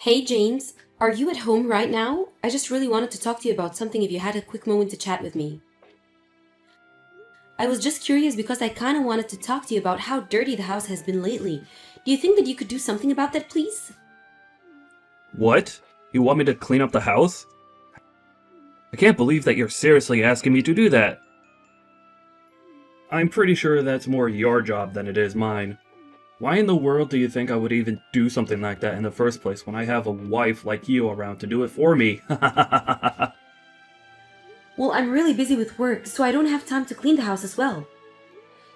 Hey James, are you at home right now? I just really wanted to talk to you about something if you had a quick moment to chat with me. I was just curious because I kind of wanted to talk to you about how dirty the house has been lately. Do you think that you could do something about that, please? What? You want me to clean up the house? I can't believe that you're seriously asking me to do that. I'm pretty sure that's more your job than it is mine. Why in the world do you think I would even do something like that in the first place when I have a wife like you around to do it for me? Well, I'm really busy with work, so I don't have time to clean the house as well.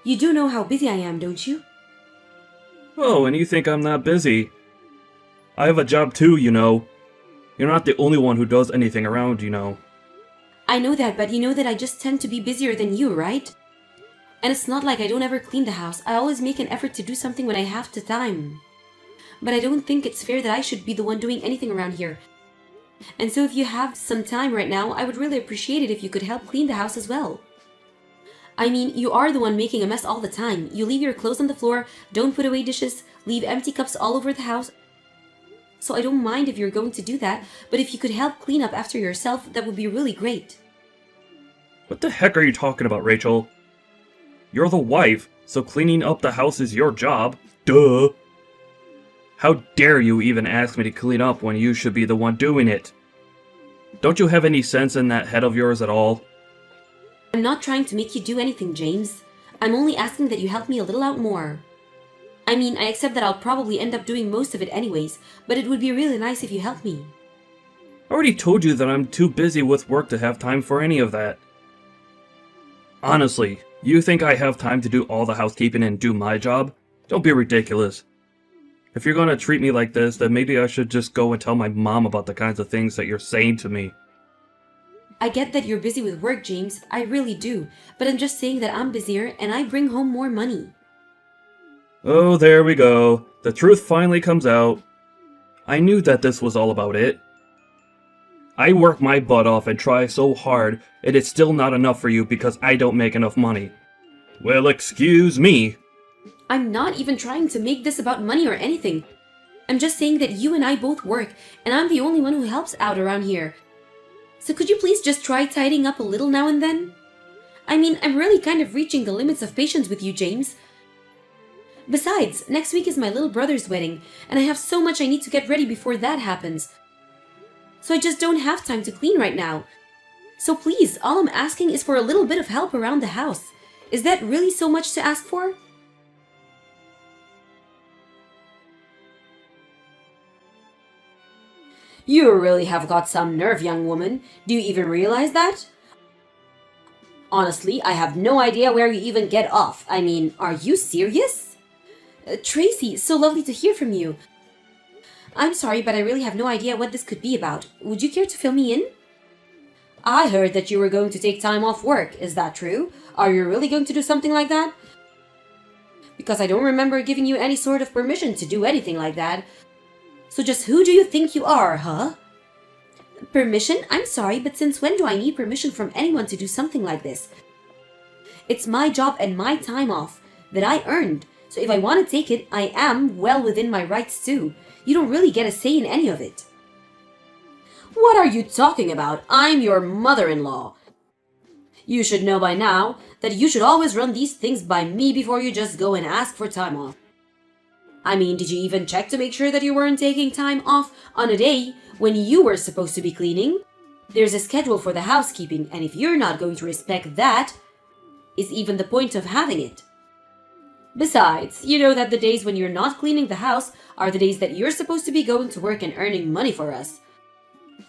You do know how busy I am, don't you? Oh, and you think I'm not busy? I have a job too, you know. You're not the only one who does anything around, you know. I know that, but you know that I just tend to be busier than you, right? And it's not like I don't ever clean the house. I always make an effort to do something when I have the time. But I don't think it's fair that I should be the one doing anything around here. And so if you have some time right now, I would really appreciate it if you could help clean the house as well. I mean, you are the one making a mess all the time. You leave your clothes on the floor, don't put away dishes, leave empty cups all over the house. So I don't mind if you're going to do that, but if you could help clean up after yourself, that would be really great. What the heck are you talking about, Rachel? You're the wife, so cleaning up the house is your job. Duh! How dare you even ask me to clean up when you should be the one doing it? Don't you have any sense in that head of yours at all? I'm not trying to make you do anything, James. I'm only asking that you help me a little out more. I mean, I accept that I'll probably end up doing most of it anyways, but it would be really nice if you help me. I already told you that I'm too busy with work to have time for any of that. Honestly, you think I have time to do all the housekeeping and do my job? Don't be ridiculous. If you're gonna treat me like this, then maybe I should just go and tell my mom about the kinds of things that you're saying to me. I get that you're busy with work, James. I really do. But I'm just saying that I'm busier and I bring home more money. Oh, there we go. The truth finally comes out. I knew that this was all about it. I work my butt off and try so hard, and it's still not enough for you because I don't make enough money. Well, excuse me. I'm not even trying to make this about money or anything. I'm just saying that you and I both work, and I'm the only one who helps out around here. So could you please just try tidying up a little now and then? I mean, I'm really kind of reaching the limits of patience with you, James. Besides, next week is my little brother's wedding, and I have so much I need to get ready before that happens. So I just don't have time to clean right now. So please, all I'm asking is for a little bit of help around the house. Is that really so much to ask for? You really have got some nerve, young woman. Do you even realize that? Honestly, I have no idea where you even get off. I mean, are you serious? Tracy, so lovely to hear from you. I'm sorry, but I really have no idea what this could be about. Would you care to fill me in? I heard that you were going to take time off work. Is that true? Are you really going to do something like that? Because I don't remember giving you any sort of permission to do anything like that. So just who do you think you are, huh? Permission? I'm sorry, but since when do I need permission from anyone to do something like this? It's my job and my time off that I earned. So if I want to take it, I am well within my rights too. You don't really get a say in any of it. What are you talking about? I'm your mother-in-law. You should know by now that you should always run these things by me before you just go and ask for time off. I mean, did you even check to make sure that you weren't taking time off on a day when you were supposed to be cleaning? There's a schedule for the housekeeping, and if you're not going to respect that, is even the point of having it? Besides, you know that the days when you're not cleaning the house are the days that you're supposed to be going to work and earning money for us.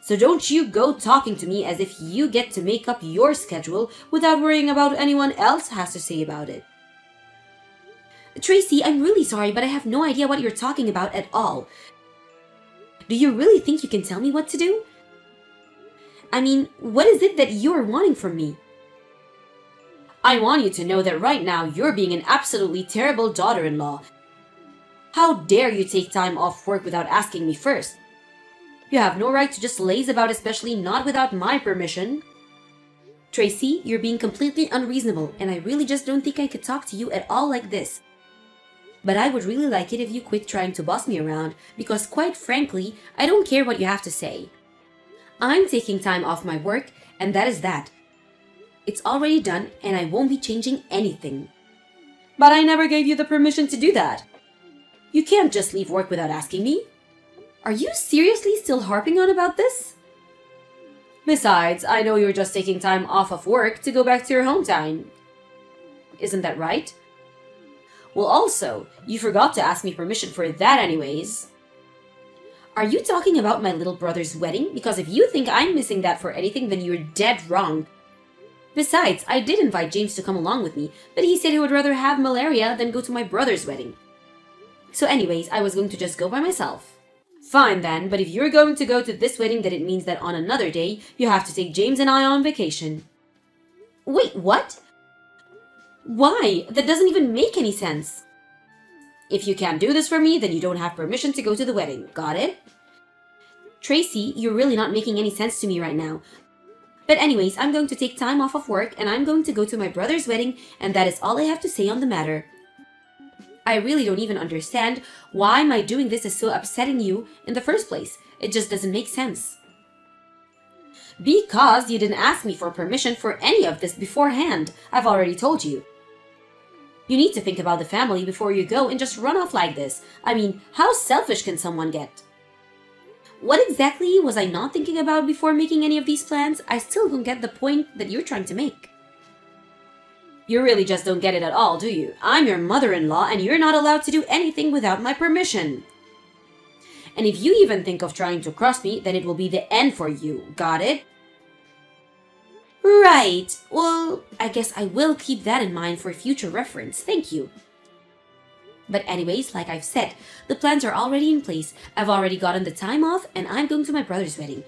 So don't you go talking to me as if you get to make up your schedule without worrying about what anyone else has to say about it. Tracy, I'm really sorry, but I have no idea what you're talking about at all. Do you really think you can tell me what to do? I mean, what is it that you're wanting from me? I want you to know that right now you're being an absolutely terrible daughter-in-law. How dare you take time off work without asking me first? You have no right to just laze about, especially not without my permission. Tracy, you're being completely unreasonable, and I really just don't think I could talk to you at all like this. But I would really like it if you quit trying to boss me around, because quite frankly, I don't care what you have to say. I'm taking time off my work, and that is that. It's already done, and I won't be changing anything. But I never gave you the permission to do that. You can't just leave work without asking me. Are you seriously still harping on about this? Besides, I know you're just taking time off of work to go back to your hometown. Isn't that right? Well, also, you forgot to ask me permission for that anyways. Are you talking about my little brother's wedding? Because if you think I'm missing that for anything, then you're dead wrong. Besides, I did invite James to come along with me, but he said he would rather have malaria than go to my brother's wedding. So anyways, I was going to just go by myself. Fine then, but if you're going to go to this wedding, then it means that on another day, you have to take James and I on vacation. Wait, what? Why? That doesn't even make any sense. If you can't do this for me, then you don't have permission to go to the wedding. Got it? Tracy, you're really not making any sense to me right now. But anyways, I'm going to take time off of work and I'm going to go to my brother's wedding, and that is all I have to say on the matter. I really don't even understand why my doing this is so upsetting you in the first place. It just doesn't make sense. Because you didn't ask me for permission for any of this beforehand. I've already told you. You need to think about the family before you go and just run off like this. I mean, how selfish can someone get? What exactly was I not thinking about before making any of these plans? I still don't get the point that you're trying to make. You really just don't get it at all, do you? I'm your mother-in-law and you're not allowed to do anything without my permission. And if you even think of trying to cross me, then it will be the end for you. Got it? Right. Well, I guess I will keep that in mind for future reference. Thank you. But anyways, like I've said, the plans are already in place. I've already gotten the time off and I'm going to my brother's wedding.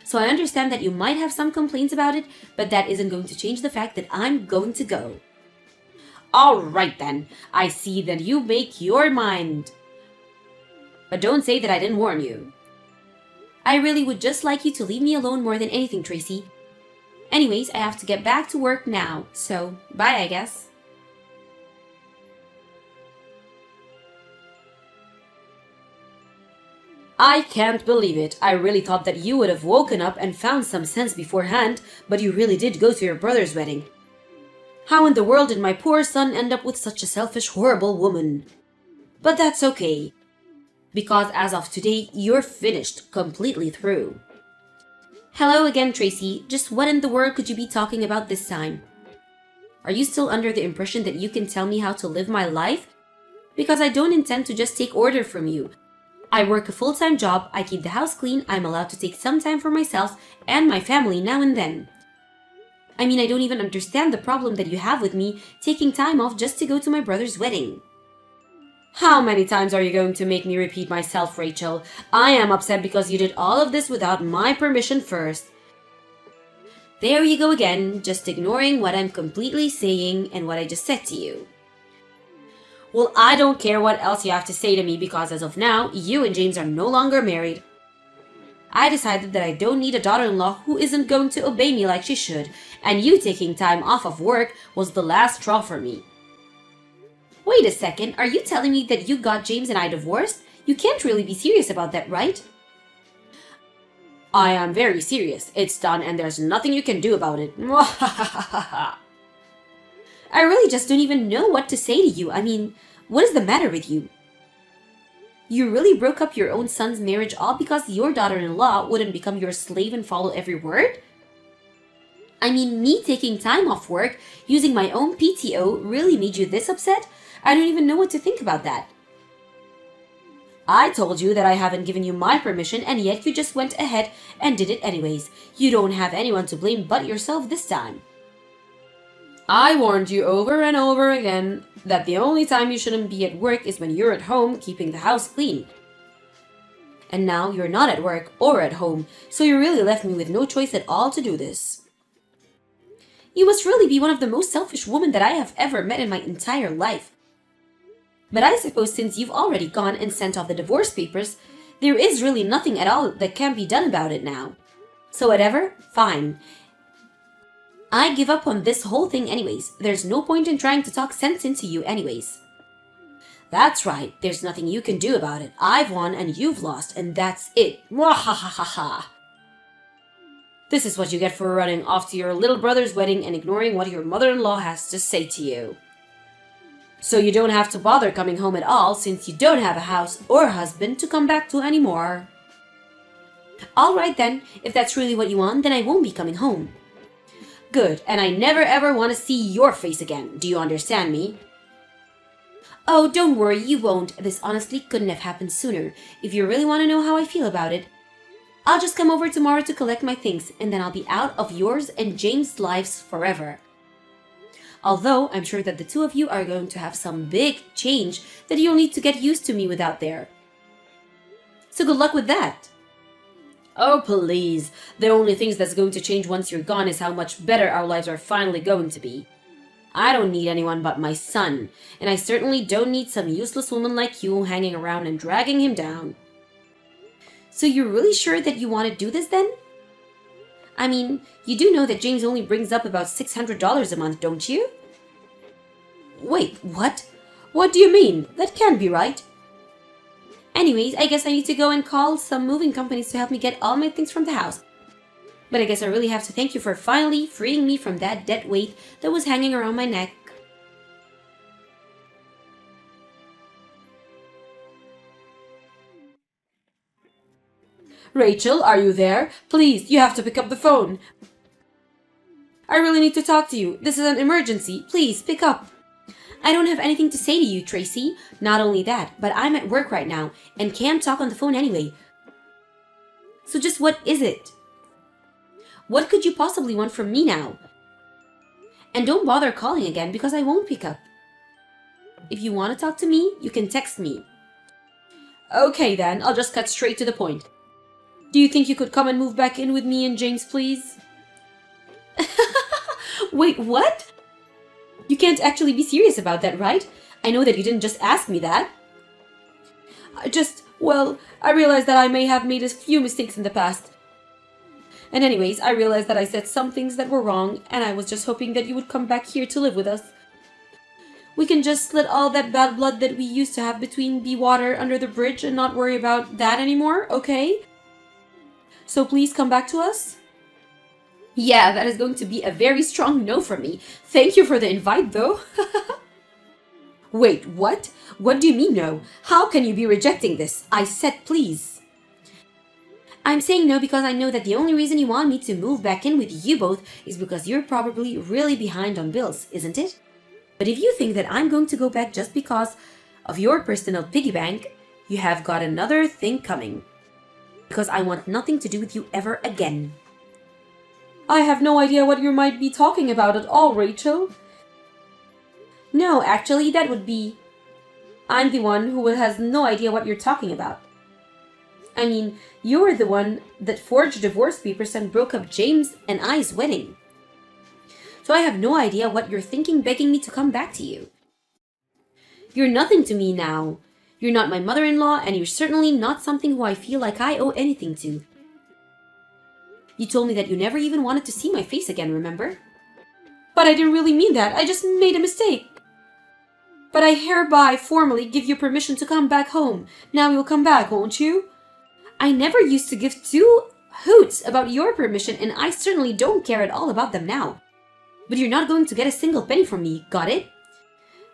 So I understand that you might have some complaints about it, but that isn't going to change the fact that I'm going to go. Alright then, I see that you make your mind. But don't say that I didn't warn you. I really would just like you to leave me alone more than anything, Tracy. Anyways, I have to get back to work now, so bye I guess. I can't believe it. I really thought that you would have woken up and found some sense beforehand, but you really did go to your brother's wedding. How in the world did my poor son end up with such a selfish, horrible woman? But that's okay, because as of today, you're finished, completely through. Hello again, Tracy. Just what in the world could you be talking about this time? Are you still under the impression that you can tell me how to live my life? Because I don't intend to just take order from you. I work a full-time job, I keep the house clean, I'm allowed to take some time for myself and my family now and then. I mean, I don't even understand the problem that you have with me taking time off just to go to my brother's wedding. How many times are you going to make me repeat myself, Rachel? I am upset because you did all of this without my permission first. There you go again, just ignoring what I'm completely saying and what I just said to you. Well, I don't care what else you have to say to me because as of now, you and James are no longer married. I decided that I don't need a daughter-in-law who isn't going to obey me like she should, and you taking time off of work was the last straw for me. Wait a second, are you telling me that you got James and I divorced? You can't really be serious about that, right? I am very serious. It's done and there's nothing you can do about it. I really just don't even know what to say to you. I mean, what is the matter with you? You really broke up your own son's marriage all because your daughter-in-law wouldn't become your slave and follow every word? I mean, me taking time off work, using my own PTO, really made you this upset? I don't even know what to think about that. I told you that I haven't given you my permission and yet you just went ahead and did it anyways. You don't have anyone to blame but yourself this time. I warned you over and over again that the only time you shouldn't be at work is when you're at home keeping the house clean. And now you're not at work or at home, so you really left me with no choice at all to do this. You must really be one of the most selfish women that I have ever met in my entire life. But I suppose since you've already gone and sent off the divorce papers, there is really nothing at all that can be done about it now. So whatever, fine. I give up on this whole thing anyways. There's no point in trying to talk sense into you anyways. That's right, there's nothing you can do about it. I've won and you've lost, and that's it. Mwahahaha. This is what you get for running off to your little brother's wedding and ignoring what your mother-in-law has to say to you. So you don't have to bother coming home at all, since you don't have a house or husband to come back to anymore. Alright then, if that's really what you want, then I won't be coming home. Good, and I never ever want to see your face again. Do you understand me? Oh, don't worry, you won't. This honestly couldn't have happened sooner. If you really want to know how I feel about it, I'll just come over tomorrow to collect my things, and then I'll be out of yours and James' lives forever. Although, I'm sure that the two of you are going to have some big change that you'll need to get used to me without there. So good luck with that. Oh, please. The only thing that's going to change once you're gone is how much better our lives are finally going to be. I don't need anyone but my son, and I certainly don't need some useless woman like you hanging around and dragging him down. So you're really sure that you want to do this then? I mean, you do know that James only brings up about $600 a month, don't you? Wait, what? What do you mean? That can't be right. Anyways, I guess I need to go and call some moving companies to help me get all my things from the house. But I guess I really have to thank you for finally freeing me from that dead weight that was hanging around my neck. Rachel, are you there? Please, you have to pick up the phone. I really need to talk to you. This is an emergency. Please, pick up. I don't have anything to say to you, Tracy. Not only that, but I'm at work right now and can't talk on the phone anyway. So just what is it? What could you possibly want from me now? And don't bother calling again because I won't pick up. If you want to talk to me, you can text me. Okay then, I'll just cut straight to the point. Do you think you could come and move back in with me and James, please? Wait, what? You can't actually be serious about that, right? I know that you didn't just ask me that. I realized that I may have made a few mistakes in the past. And anyways, I realized that I said some things that were wrong, and I was just hoping that you would come back here to live with us. We can just let all that bad blood that we used to have between be water under the bridge and not worry about that anymore, okay? So please come back to us? Yeah, that is going to be a very strong no from me. Thank you for the invite, though. Wait, what? What do you mean no? How can you be rejecting this? I said please. I'm saying no because I know that the only reason you want me to move back in with you both is because you're probably really behind on bills, isn't it? But if you think that I'm going to go back just because of your personal piggy bank, you have got another thing coming. Because I want nothing to do with you ever again. I have no idea what you might be talking about at all, Rachel. No, actually, that would be... I'm the one who has no idea what you're talking about. I mean, you're the one that forged divorce papers and broke up James and I's wedding. So I have no idea what you're thinking begging me to come back to you. You're nothing to me now. You're not my mother-in-law, and you're certainly not something who I feel like I owe anything to. You told me that you never even wanted to see my face again, remember? But I didn't really mean that. I just made a mistake. But I hereby formally give you permission to come back home. Now you'll come back, won't you? I never used to give two hoots about your permission, and I certainly don't care at all about them now. But you're not going to get a single penny from me, got it?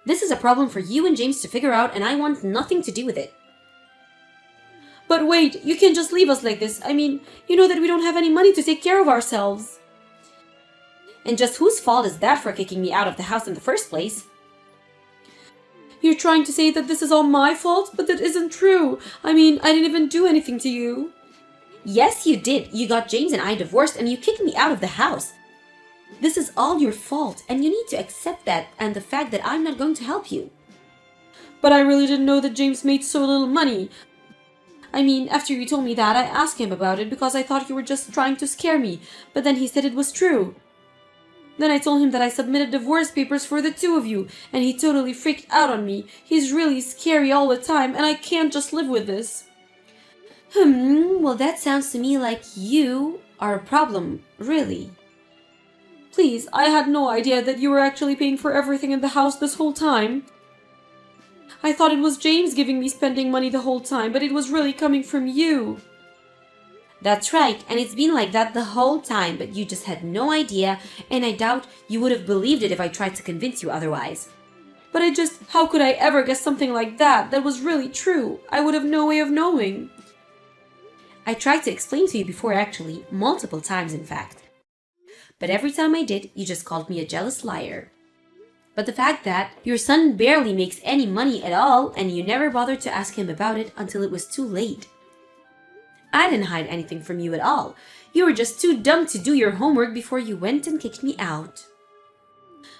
This is a problem for you and James to figure out, and I want nothing to do with it. But wait, you can't just leave us like this. I mean, you know that we don't have any money to take care of ourselves. And just whose fault is that for kicking me out of the house in the first place? You're trying to say that this is all my fault, but that isn't true. I mean, I didn't even do anything to you. Yes, you did. You got James and I divorced, and you kicked me out of the house. This is all your fault, and you need to accept that and the fact that I'm not going to help you. But I really didn't know that James made so little money. I mean, after you told me that, I asked him about it because I thought you were just trying to scare me, but then he said it was true. Then I told him that I submitted divorce papers for the two of you, and he totally freaked out on me. He's really scary all the time, and I can't just live with this. Well, that sounds to me like you are a problem, really. Please, I had no idea that you were actually paying for everything in the house this whole time. I thought it was James giving me spending money the whole time, but it was really coming from you. That's right, and it's been like that the whole time, but you just had no idea, and I doubt you would have believed it if I tried to convince you otherwise. But how could I ever guess something like that? That was really true. I would have no way of knowing. I tried to explain to you before actually, multiple times in fact. But every time I did, you just called me a jealous liar. But the fact that your son barely makes any money at all, and you never bothered to ask him about it until it was too late. I didn't hide anything from you at all. You were just too dumb to do your homework before you went and kicked me out.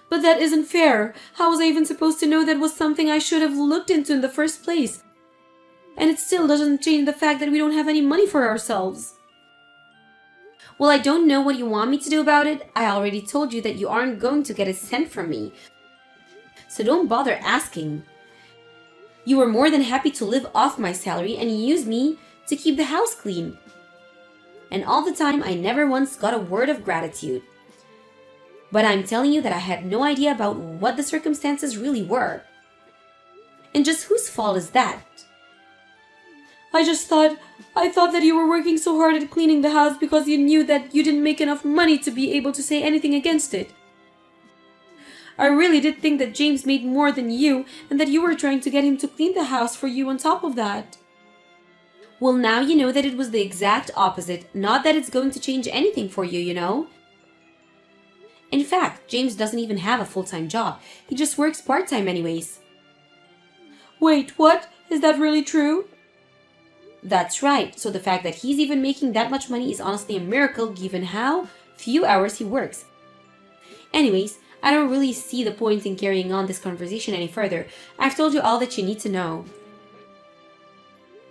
But that isn't fair. How was I even supposed to know that was something I should have looked into in the first place? And it still doesn't change the fact that we don't have any money for ourselves. Well, I don't know what you want me to do about it. I already told you that you aren't going to get a cent from me. So don't bother asking. You were more than happy to live off my salary and use me to keep the house clean. And all the time, I never once got a word of gratitude. But I'm telling you that I had no idea about what the circumstances really were. And just whose fault is that? I thought that you were working so hard at cleaning the house because you knew that you didn't make enough money to be able to say anything against it. I really did think that James made more than you and that you were trying to get him to clean the house for you on top of that. Well, now you know that it was the exact opposite, not that it's going to change anything for you, you know? In fact, James doesn't even have a full-time job. He just works part-time anyways. Wait, what? Is that really true? That's right. So the fact that he's even making that much money is honestly a miracle given how few hours he works. Anyways, I don't really see the point in carrying on this conversation any further. I've told you all that you need to know.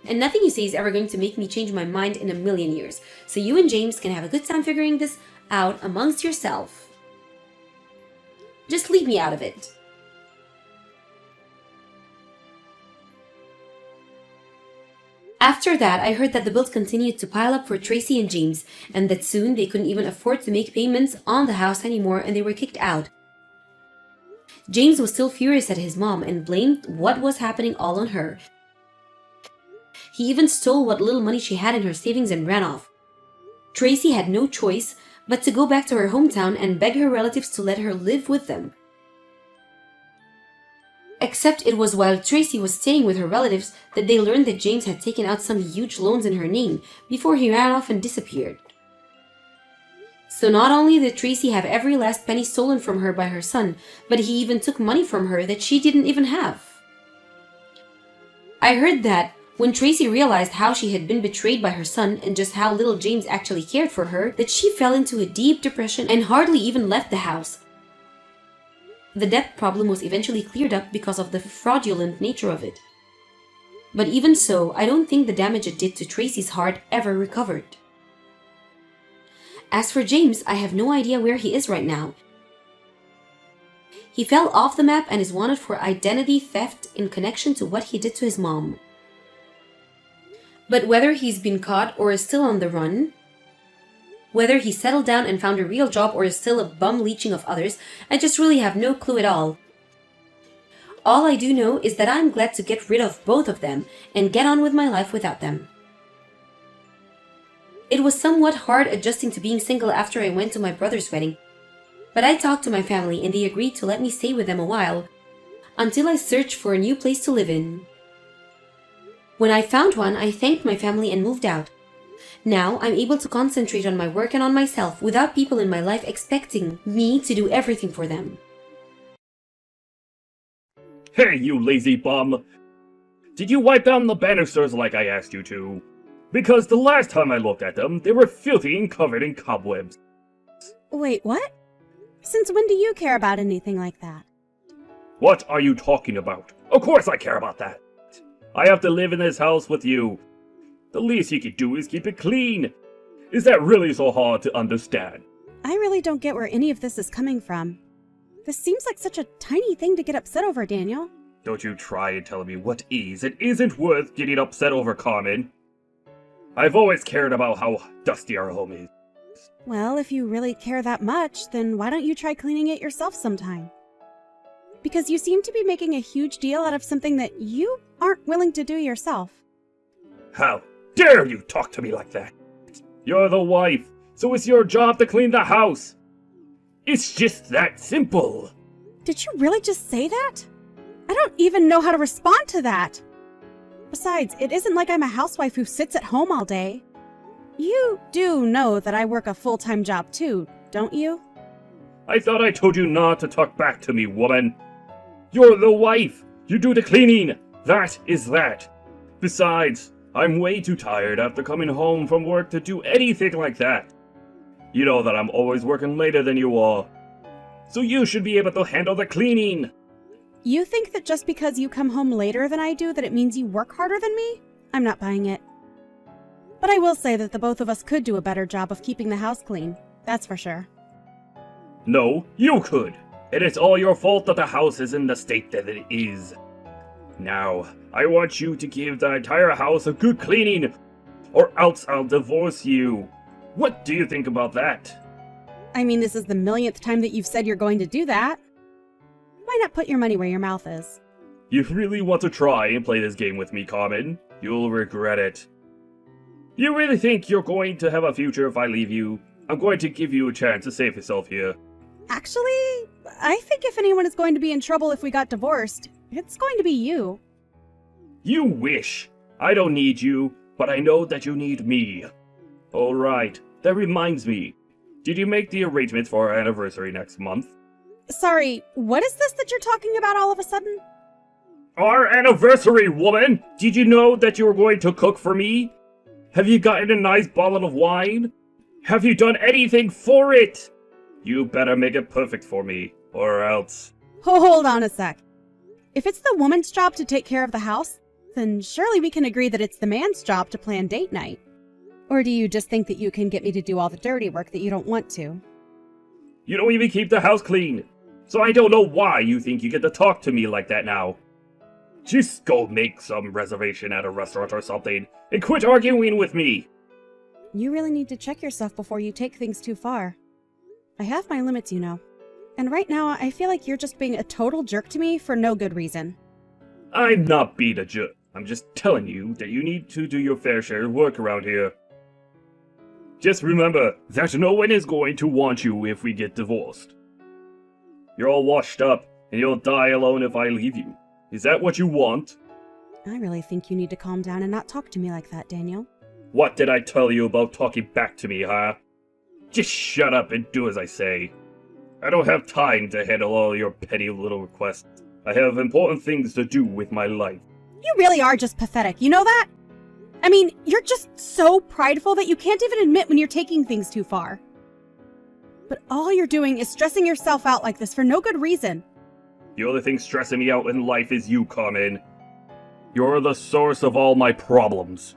And nothing you say is ever going to make me change my mind in a million years. So you and James can have a good time figuring this out amongst yourself. Just leave me out of it. After that, I heard that the bills continued to pile up for Tracy and James, and that soon they couldn't even afford to make payments on the house anymore and they were kicked out. James was still furious at his mom and blamed what was happening all on her. He even stole what little money she had in her savings and ran off. Tracy had no choice but to go back to her hometown and beg her relatives to let her live with them. Except it was while Tracy was staying with her relatives that they learned that James had taken out some huge loans in her name before he ran off and disappeared. So not only did Tracy have every last penny stolen from her by her son, but he even took money from her that she didn't even have. I heard that when Tracy realized how she had been betrayed by her son and just how little James actually cared for her, that she fell into a deep depression and hardly even left the house. The debt problem was eventually cleared up because of the fraudulent nature of it. But even so, I don't think the damage it did to Tracy's heart ever recovered. As for James, I have no idea where he is right now. He fell off the map and is wanted for identity theft in connection to what he did to his mom. But whether he's been caught or is still on the run, whether he settled down and found a real job or is still a bum leeching of others, I just really have no clue at all. All I do know is that I'm glad to get rid of both of them and get on with my life without them. It was somewhat hard adjusting to being single after I went to my brother's wedding, but I talked to my family and they agreed to let me stay with them a while until I searched for a new place to live in. When I found one, I thanked my family and moved out. Now I'm able to concentrate on my work and on myself without people in my life expecting me to do everything for them. Hey, you lazy bum! Did you wipe down the banisters like I asked you to? Because the last time I looked at them, they were filthy and covered in cobwebs. Wait, what? Since when do you care about anything like that? What are you talking about? Of course I care about that! I have to live in this house with you. The least you could do is keep it clean. Is that really so hard to understand? I really don't get where any of this is coming from. This seems like such a tiny thing to get upset over, Daniel. Don't you try and tell me what is and isn't worth getting upset over, Carmen. I've always cared about how dusty our home is. Well, if you really care that much, then why don't you try cleaning it yourself sometime? Because you seem to be making a huge deal out of something that you aren't willing to do yourself. How dare you talk to me like that? You're the wife, so it's your job to clean the house. It's just that simple. Did you really just say that? I don't even know how to respond to that. Besides, it isn't like I'm a housewife who sits at home all day. You do know that I work a full-time job too, don't you? I thought I told you not to talk back to me, woman. You're the wife. You do the cleaning. That is that. Besides, I'm way too tired after coming home from work to do anything like that. You know that I'm always working later than you are. So you should be able to handle the cleaning. You think that just because you come home later than I do that it means you work harder than me? I'm not buying it. But I will say that the both of us could do a better job of keeping the house clean. That's for sure. No, you could. And it's all your fault that the house is in the state that it is. Now, I want you to give the entire house a good cleaning, or else I'll divorce you. What do you think about that? I mean, this is the millionth time that you've said you're going to do that. Why not put your money where your mouth is? You really want to try and play this game with me, Carmen? You'll regret it. You really think you're going to have a future if I leave you? I'm going to give you a chance to save yourself here. Actually, I think if anyone is going to be in trouble if we got divorced, it's going to be you. You wish. I don't need you, but I know that you need me. Alright, that reminds me. Did you make the arrangements for our anniversary next month? Sorry, what is this that you're talking about all of a sudden? Our anniversary, woman! Did you know that you were going to cook for me? Have you gotten a nice bottle of wine? Have you done anything for it? You better make it perfect for me, or else. Hold on a sec. If it's the woman's job to take care of the house, then surely we can agree that it's the man's job to plan date night. Or do you just think that you can get me to do all the dirty work that you don't want to? You don't even keep the house clean, so I don't know why you think you get to talk to me like that now. Just go make some reservation at a restaurant or something, and quit arguing with me! You really need to check yourself before you take things too far. I have my limits, you know. And right now, I feel like you're just being a total jerk to me for no good reason. I'm not being a jerk. I'm just telling you that you need to do your fair share of work around here. Just remember that no one is going to want you if we get divorced. You're all washed up, and you'll die alone if I leave you. Is that what you want? I really think you need to calm down and not talk to me like that, Daniel. What did I tell you about talking back to me, huh? Just shut up and do as I say. I don't have time to handle all your petty little requests. I have important things to do with my life. You really are just pathetic, you know that? I mean, you're just so prideful that you can't even admit when you're taking things too far. But all you're doing is stressing yourself out like this for no good reason. The only thing stressing me out in life is you, Carmen. You're the source of all my problems.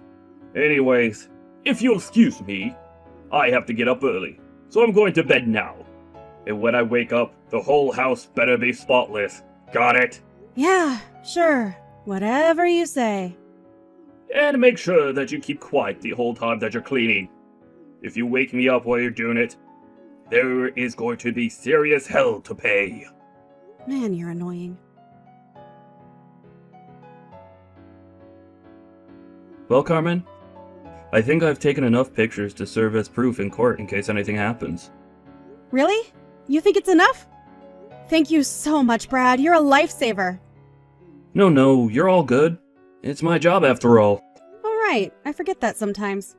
Anyways, if you'll excuse me, I have to get up early, so I'm going to bed now. And when I wake up, the whole house better be spotless. Got it? Yeah, sure. Whatever you say. And make sure that you keep quiet the whole time that you're cleaning. If you wake me up while you're doing it, there is going to be serious hell to pay. Man, you're annoying. Well, Carmen, I think I've taken enough pictures to serve as proof in court in case anything happens. Really? You think it's enough? Thank you so much, Brad. You're a lifesaver. No, you're all good. It's my job after all. All right, I forget that sometimes.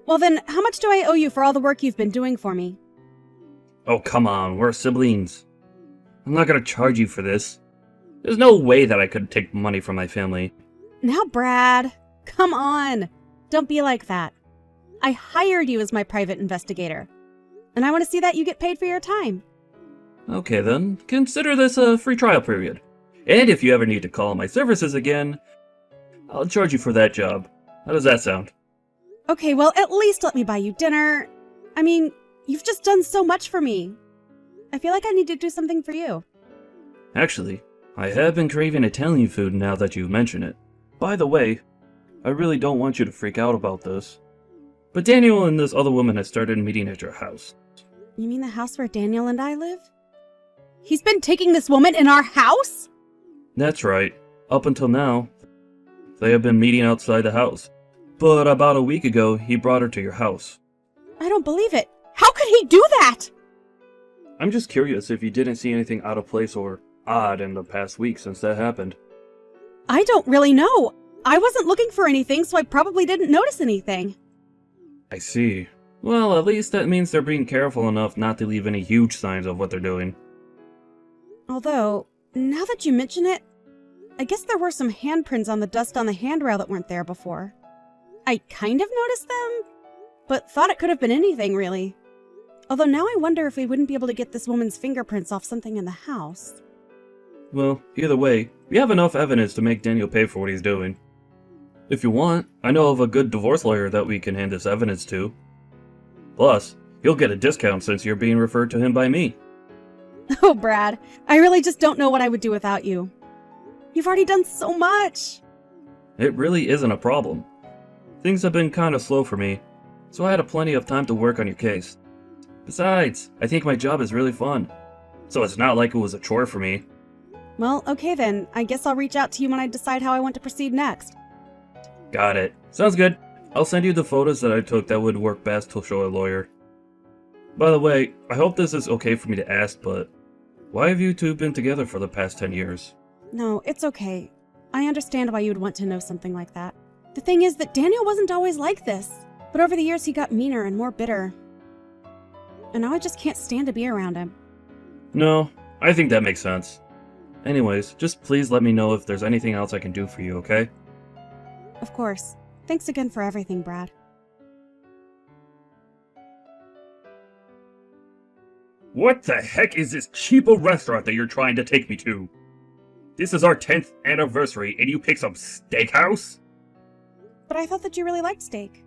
Well then, how much do I owe you for all the work you've been doing for me? Oh, come on, we're siblings. I'm not gonna charge you for this. There's no way that I could take money from my family. Now, Brad, come on. Don't be like that. I hired you as my private investigator. And I want to see that you get paid for your time. Okay then, consider this a free trial period. And if you ever need to call my services again, I'll charge you for that job. How does that sound? Okay, well, at least let me buy you dinner. I mean, you've just done so much for me. I feel like I need to do something for you. Actually, I have been craving Italian food now that you mention it. By the way, I really don't want you to freak out about this, but Daniel and this other woman have started meeting at your house. You mean the house where Daniel and I live? He's been taking this woman in our house? That's right. Up until now, they have been meeting outside the house. But about a week ago, he brought her to your house. I don't believe it. How could he do that? I'm just curious if you didn't see anything out of place or odd in the past week since that happened. I don't really know. I wasn't looking for anything, so I probably didn't notice anything. I see. Well, at least that means they're being careful enough not to leave any huge signs of what they're doing. Although, now that you mention it, I guess there were some handprints on the dust on the handrail that weren't there before. I kind of noticed them, but thought it could have been anything, really. Although now I wonder if we wouldn't be able to get this woman's fingerprints off something in the house. Well, either way, we have enough evidence to make Daniel pay for what he's doing. If you want, I know of a good divorce lawyer that we can hand this evidence to. Plus, you'll get a discount since you're being referred to him by me. Oh, Brad, I really just don't know what I would do without you. You've already done so much. It really isn't a problem. Things have been kind of slow for me, so I had plenty of time to work on your case. Besides, I think my job is really fun, so it's not like it was a chore for me. Well, okay then. I guess I'll reach out to you when I decide how I want to proceed next. Got it. Sounds good. I'll send you the photos that I took that would work best to show a lawyer. By the way, I hope this is okay for me to ask, but why have you two been together for the past 10 years? No, it's okay. I understand why you would want to know something like that. The thing is that Daniel wasn't always like this, but over the years he got meaner and more bitter. And now I just can't stand to be around him. No, I think that makes sense. Anyways, just please let me know if there's anything else I can do for you, okay? Of course. Thanks again for everything, Brad. What the heck is this cheapo restaurant that you're trying to take me to? This is our 10th anniversary and you pick some steakhouse? But I thought that you really liked steak.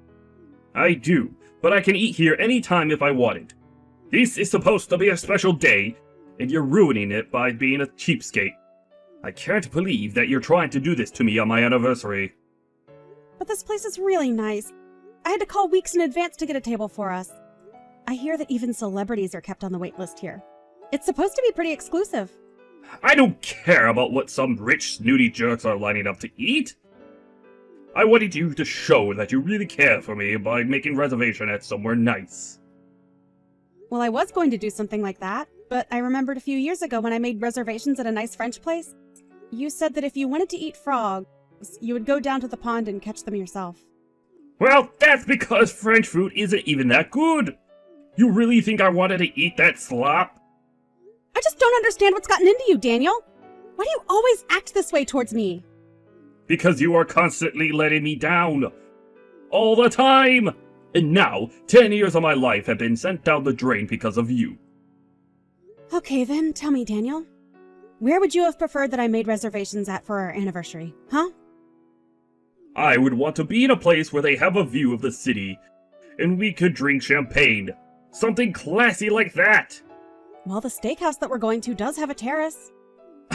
I do, but I can eat here anytime if I wanted. This is supposed to be a special day, and you're ruining it by being a cheapskate. I can't believe that you're trying to do this to me on my anniversary. But this place is really nice. I had to call weeks in advance to get a table for us. I hear that even celebrities are kept on the wait list here. It's supposed to be pretty exclusive. I don't care about what some rich, snooty jerks are lining up to eat. I wanted you to show that you really care for me by making reservation at somewhere nice. Well, I was going to do something like that, but I remembered a few years ago when I made reservations at a nice French place. You said that if you wanted to eat frogs, you would go down to the pond and catch them yourself. Well, that's because French food isn't even that good. You really think I wanted to eat that slop? I just don't understand what's gotten into you, Daniel. Why do you always act this way towards me? Because you are constantly letting me down. All the time! And now, 10 years of my life have been sent down the drain because of you. Okay then, tell me, Daniel. Where would you have preferred that I made reservations at for our anniversary, huh? I would want to be in a place where they have a view of the city, and we could drink champagne. Something classy like that. Well, the steakhouse that we're going to does have a terrace.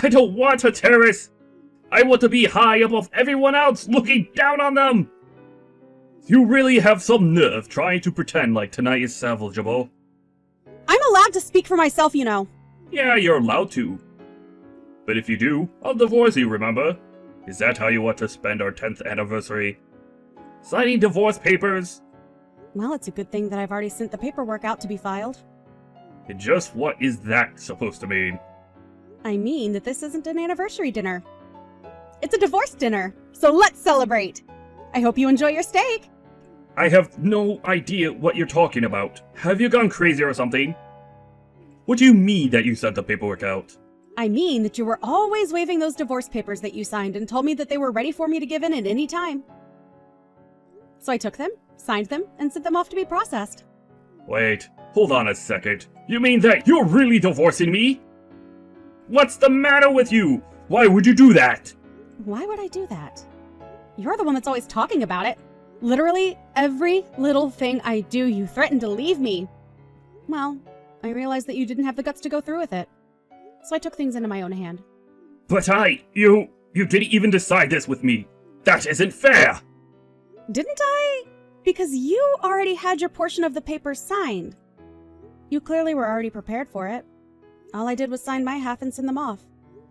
I don't want a terrace. I want to be high above everyone else, looking down on them. You really have some nerve trying to pretend like tonight is salvageable. I'm allowed to speak for myself, you know. Yeah, you're allowed to. But if you do, I'll divorce you, remember? Is that how you want to spend our 10th anniversary? Signing divorce papers? Well, it's a good thing that I've already sent the paperwork out to be filed. And just what is that supposed to mean? I mean that this isn't an anniversary dinner. It's a divorce dinner, so let's celebrate. I hope you enjoy your steak. I have no idea what you're talking about. Have you gone crazy or something? What do you mean that you sent the paperwork out? I mean that you were always waving those divorce papers that you signed and told me that they were ready for me to give in at any time. So I took them, signed them, and sent them off to be processed. Wait, hold on a second. You mean that you're really divorcing me? What's the matter with you? Why would you do that? Why would I do that? You're the one that's always talking about it. Literally, every little thing I do, you threaten to leave me. Well, I realized that you didn't have the guts to go through with it. So I took things into my own hand. But you didn't even decide this with me. That isn't fair! Didn't I? Because you already had your portion of the papers signed. You clearly were already prepared for it. All I did was sign my half and send them off.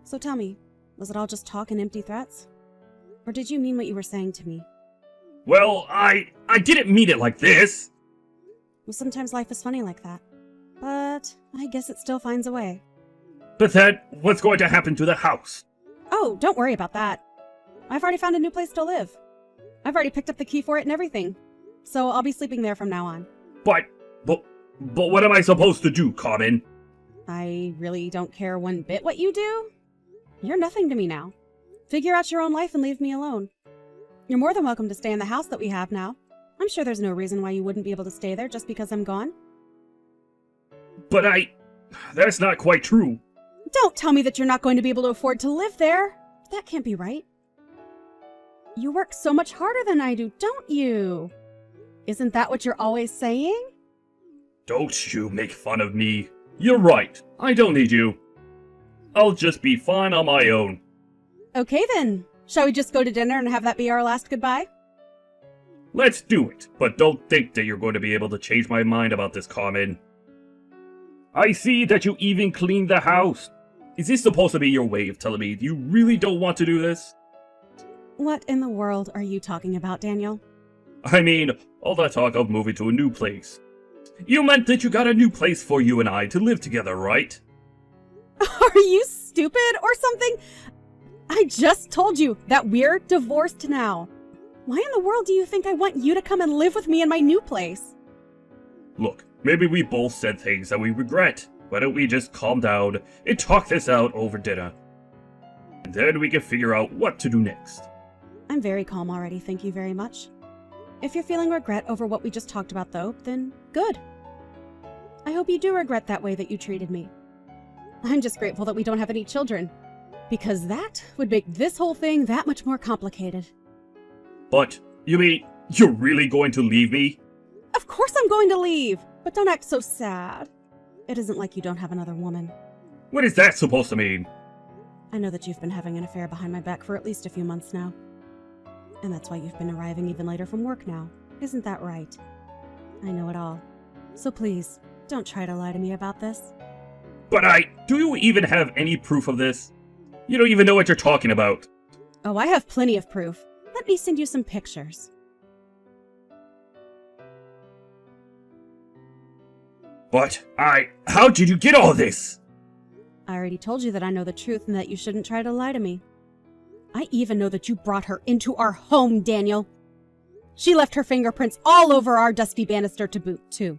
So tell me, was it all just talk and empty threats? Or did you mean what you were saying to me? Well, I didn't mean it like this. Well, sometimes life is funny like that. But I guess it still finds a way. But then, what's going to happen to the house? Oh, don't worry about that. I've already found a new place to live. I've already picked up the key for it and everything. So I'll be sleeping there from now on. But what am I supposed to do, Carmen? I really don't care one bit what you do. You're nothing to me now. Figure out your own life and leave me alone. You're more than welcome to stay in the house that we have now. I'm sure there's no reason why you wouldn't be able to stay there just because I'm gone. But that's not quite true. Don't tell me that you're not going to be able to afford to live there. That can't be right. You work so much harder than I do, don't you? Isn't that what you're always saying? Don't you make fun of me. You're right. I don't need you. I'll just be fine on my own. Okay then. Shall we just go to dinner and have that be our last goodbye? Let's do it, but don't think that you're going to be able to change my mind about this, Carmen. I see that you even cleaned the house. Is this supposed to be your way of telling me you really don't want to do this? What in the world are you talking about, Daniel? I mean, all that talk of moving to a new place. You meant that you got a new place for you and I to live together, right? Are you stupid or something? I just told you that we're divorced now. Why in the world do you think I want you to come and live with me in my new place? Look, maybe we both said things that we regret. Why don't we just calm down and talk this out over dinner? And then we can figure out what to do next. I'm very calm already, thank you very much. If you're feeling regret over what we just talked about, though, then good. I hope you do regret that way that you treated me. I'm just grateful that we don't have any children, because that would make this whole thing that much more complicated. But, you mean, you're really going to leave me? Of course I'm going to leave, but don't act so sad. It isn't like you don't have another woman. What is that supposed to mean? I know that you've been having an affair behind my back for at least a few months now. And that's why you've been arriving even later from work now. Isn't that right? I know it all. So please, don't try to lie to me about this. But do you even have any proof of this? You don't even know what you're talking about. Oh, I have plenty of proof. Let me send you some pictures. But how did you get all this? I already told you that I know the truth and that you shouldn't try to lie to me. I even know that you brought her into our home, Daniel. She left her fingerprints all over our dusty banister to boot, too.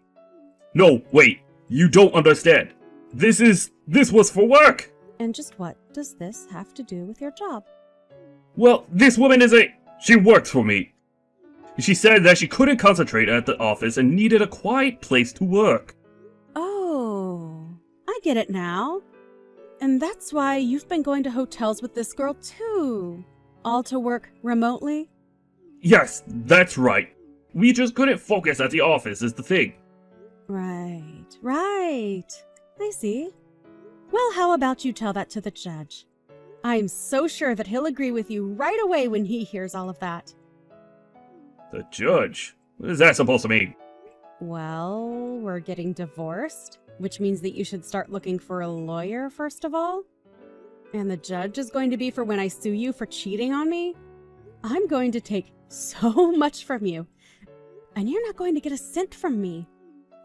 No, wait. You don't understand. This was for work. And just what does this have to do with your job? Well, this woman she works for me. She said that she couldn't concentrate at the office and needed a quiet place to work. Oh, I get it now. And that's why you've been going to hotels with this girl, too. All to work remotely? Yes, that's right. We just couldn't focus at the office is the thing. Right. I see. Well, how about you tell that to the judge? I'm so sure that he'll agree with you right away when he hears all of that. The judge? What is that supposed to mean? Well, we're getting divorced, which means that you should start looking for a lawyer first of all. And the judge is going to be for when I sue you for cheating on me. I'm going to take so much from you, and you're not going to get a cent from me.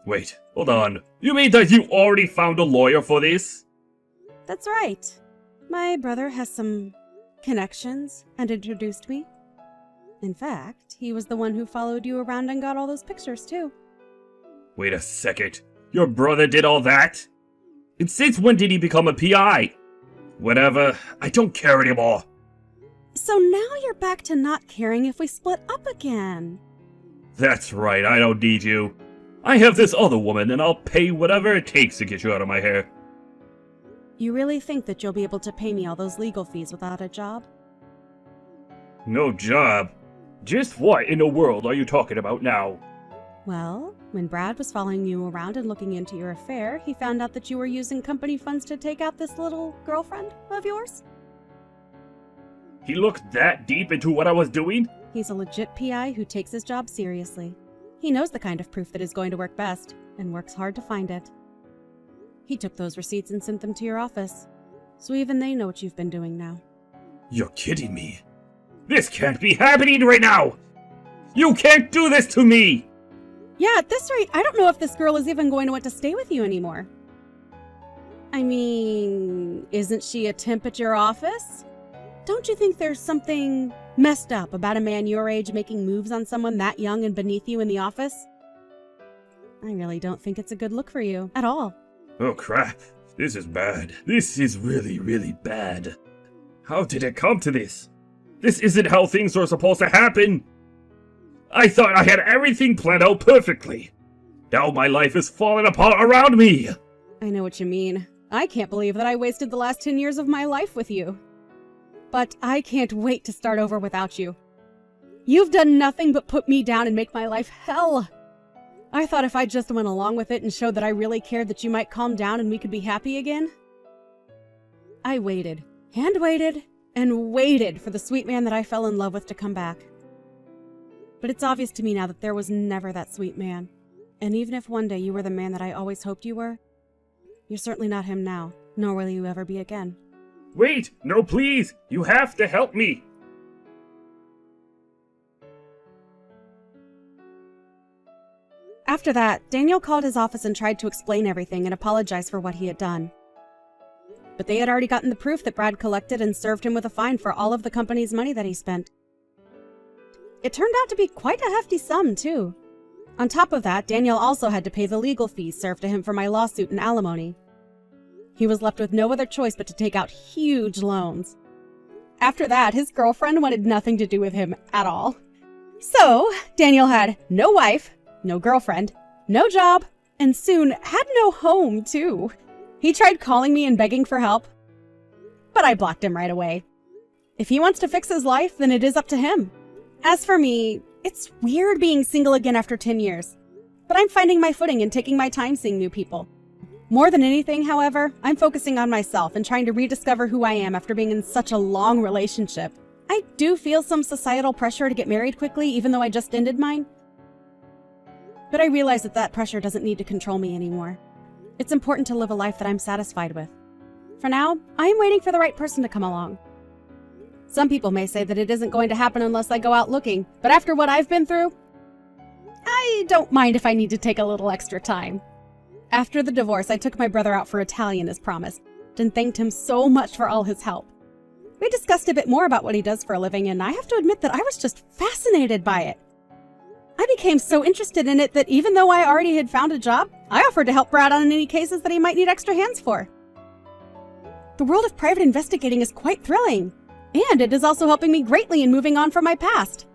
Wait, hold on. You mean that you already found a lawyer for this? That's right. My brother has some connections and introduced me. In fact, he was the one who followed you around and got all those pictures, too. Wait a second. Your brother did all that? And since when did he become a PI? Whatever, I don't care anymore. So now you're back to not caring if we split up again. That's right, I don't need you. I have this other woman and I'll pay whatever it takes to get you out of my hair. You really think that you'll be able to pay me all those legal fees without a job? No job? Just what in the world are you talking about now? Well, when Brad was following you around and looking into your affair, he found out that you were using company funds to take out this little girlfriend of yours. He looked that deep into what I was doing? He's a legit PI who takes his job seriously. He knows the kind of proof that is going to work best, and works hard to find it. He took those receipts and sent them to your office. So even they know what you've been doing now. You're kidding me. This can't be happening right now! You can't do this to me! Yeah, at this rate, I don't know if this girl is even going to want to stay with you anymore. I mean, isn't she a temp at your office? Don't you think there's something messed up about a man your age making moves on someone that young and beneath you in the office? I really don't think it's a good look for you, at all. Oh crap, this is bad. This is really, really bad. How did it come to this? This isn't how things are supposed to happen! I thought I had everything planned out perfectly. Now my life is falling apart around me! I know what you mean. I can't believe that I wasted the last 10 years of my life with you. But I can't wait to start over without you. You've done nothing but put me down and make my life hell. I thought if I just went along with it and showed that I really cared that you might calm down and we could be happy again. I waited, and waited, and waited for the sweet man that I fell in love with to come back. But it's obvious to me now that there was never that sweet man. And even if one day you were the man that I always hoped you were, you're certainly not him now, nor will you ever be again. Wait! No, please! You have to help me! After that, Daniel called his office and tried to explain everything and apologize for what he had done. But they had already gotten the proof that Brad collected and served him with a fine for all of the company's money that he spent. It turned out to be quite a hefty sum, too. On top of that, Daniel also had to pay the legal fees served to him for my lawsuit and alimony. He was left with no other choice but to take out huge loans. After that, his girlfriend wanted nothing to do with him at all. So, Daniel had no wife, no girlfriend, no job, and soon had no home, too. He tried calling me and begging for help, but I blocked him right away. If he wants to fix his life, then it is up to him. As for me, it's weird being single again after 10 years, but I'm finding my footing and taking my time seeing new people. More than anything, however, I'm focusing on myself and trying to rediscover who I am after being in such a long relationship. I do feel some societal pressure to get married quickly, even though I just ended mine. But I realize that that pressure doesn't need to control me anymore. It's important to live a life that I'm satisfied with. For now, I am waiting for the right person to come along. Some people may say that it isn't going to happen unless I go out looking, but after what I've been through, I don't mind if I need to take a little extra time. After the divorce, I took my brother out for Italian as promised, and thanked him so much for all his help. We discussed a bit more about what he does for a living, and I have to admit that I was just fascinated by it. I became so interested in it that even though I already had found a job, I offered to help Brad on any cases that he might need extra hands for. The world of private investigating is quite thrilling, and it is also helping me greatly in moving on from my past.